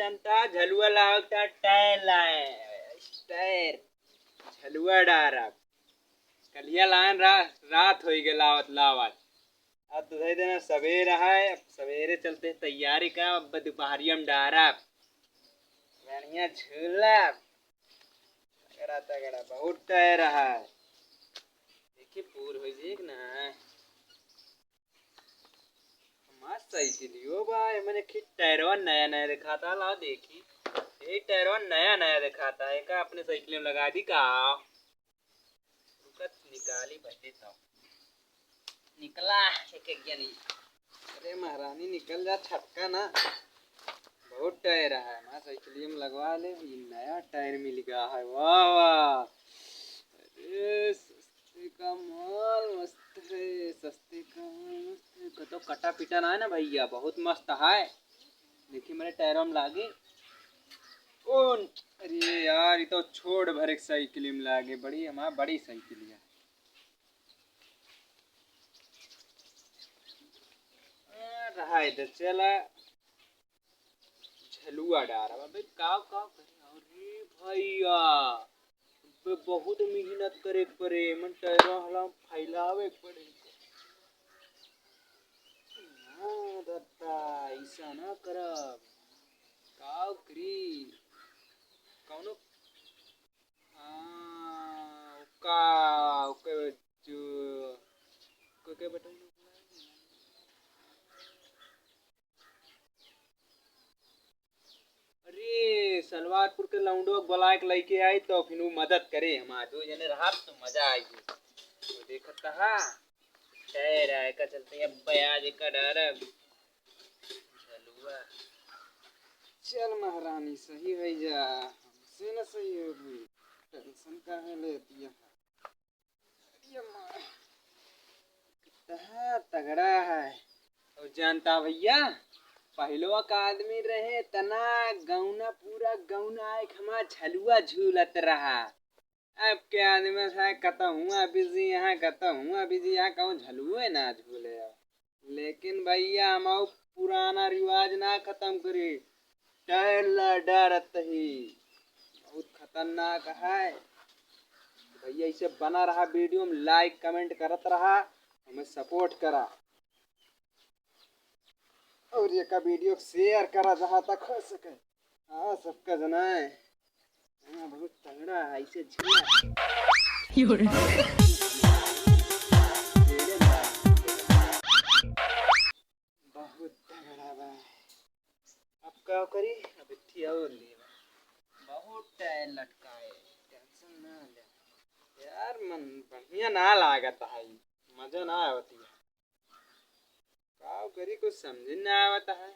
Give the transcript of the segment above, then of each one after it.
जनता झलुआ लावता टायर लाए टायर झलुआ डारब कलिया लान रात हो गए लावत लावत। अब तो दे देना सवेरे है, अब सवेरे चलते तैयारी का अब दोपहरिया में डारब बढ़िया झूला तगड़ा तगड़ा बहुत टायर है। देखिए पूर हो जाए ना मस्त साइकिलियो भाई मैंने खिट टायरवा नया नया दिखाता ला देखी यही टायरवा नया नया दिखाता है का अपने साइकिल में लगा दी का रुकत निकाली बदे तो निकला एक एक नहीं। अरे महारानी निकल जा छटका ना बहुत टायर है मैं साइकिल में लगवा ले नया टायर मिल गया है वाह वाह। अरे सस्ते का माल मस्त है सस्ते का मस्त तो कटा पिटा ना है ना भैया बहुत मस्त है। देखिए मेरे टायरों में लागे कौन अरे यार ये तो छोड़ भर एक साइकिल में लागे बड़ी हमारा बड़ी साइकिल है। रहा इधर चला झलुआ डारा अबे काव काव करे अरे भैया बहुत मेहनत करे पड़े मन टायरों हला फैलावे पड़े। हाँ दत्ता ऐसा ना करब काव करी कौनो का ओके जो के बटन अरे सलवारपुर के लौंडो बुला के लेके आई तो फिर वो मदद करे हमारे दो जने रहा तो मजा आएगी तो देखता है टायर आए का चलते अब बयाज का डर झलुआ चल महारानी सही है जा हमसे न सही होगी टेंशन का है लेती है कितना तगड़ा है और जानता भैया पहलो का आदमी रहे तना गौना पूरा गौना एक हमारा झलुआ झूलत रहा अब के आदमी है कहता हूँ अभी जी यहाँ कहता हूँ अभी जी यहाँ कहूँ झलुए ना झूले लेकिन भैया हम पुराना रिवाज ना खत्म करे टायर ला डरत ही बहुत खतरनाक है। भैया इसे बना रहा वीडियो में लाइक कमेंट करत रहा हमें सपोर्ट करा और ये का वीडियो शेयर करा जहाँ तक हो सके। हाँ सबका जनाए हाँ बहुत तगड़ा है इसे बहुत तगड़ा बा अब क्या करी अब इतनी और ले बहुत टायर लटकाए टेंशन ना ले यार मन बढ़िया ना लागत है मजा ना आवती है काव करी कुछ समझ ना आवता है।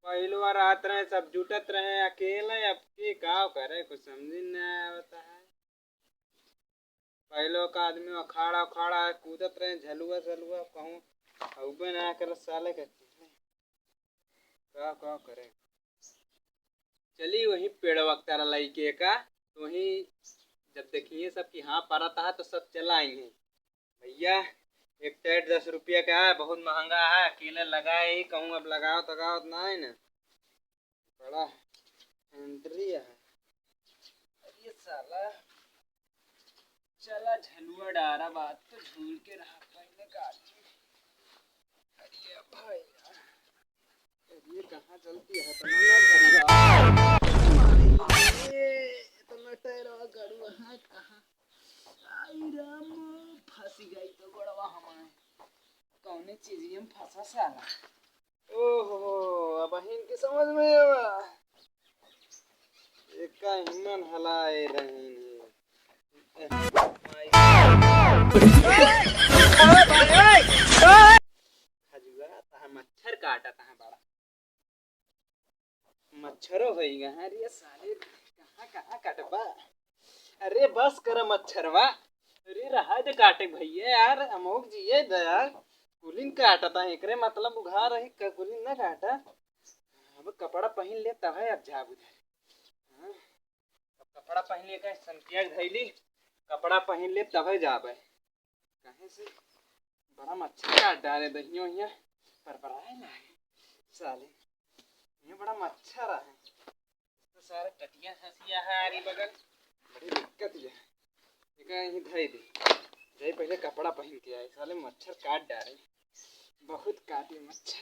पहले बार रात रहे सब जुटत रहे अकेले अब के काव करे कुछ समझ ना आवता है। पहले का आदमी अखाड़ा उखाड़ा कूदत रहे झलुआ झलुआ कहूँ अबे ना कर साले का काव करे चली वही पेड़ वक्तारा लईके का तो वही जब देखिए सब कि हाँ परता है तो सब चला आएंगे भैया एक टायर 10 रुपया का है बहुत महंगा है अकेले लगाए ही कहूँ अब लगाओ तगाओ ना है ना बड़ा एंट्री है। अरे साला चला झलुआ डारा बात तो झूल के रहा पहले गाड़ी अरे भाई ये कहाँ चलती है इतना टायर गड़ुआ है कहाँ आई राम फंसी गई तो गड़वा हमारे कौने चीज में फंसा साला ओहो अब इनकी समझ में आवा एक का हिम्मत हलाए रहे मच्छर काटा था बड़ा मच्छरों हो गए हैं अरे साले कहाँ कहाँ काटबा अरे बस कर मच्छरवा अरे रहा दे काटे भैया यार अमोक जी ये यार कुलिन काटा था एकरे मतलब उघा रही कुलिन ना काटा अब कपड़ा पहन ले तब है अब जा बुझे अब कपड़ा पहन ले का संकिया धैली कपड़ा पहन ले तब है जाबे कहे से बड़ा मच्छर काट डाले दहियों हिया पर आए ना साले ये बड़ा मच्छर है, तो सारे टटिया हंसिया है आरी बगल, बड़ी दिक्कत ये यहीं धई दे जाई, पहले कपड़ा पहन के आए, साले मच्छर काट डाले, बहुत काटे मच्छर।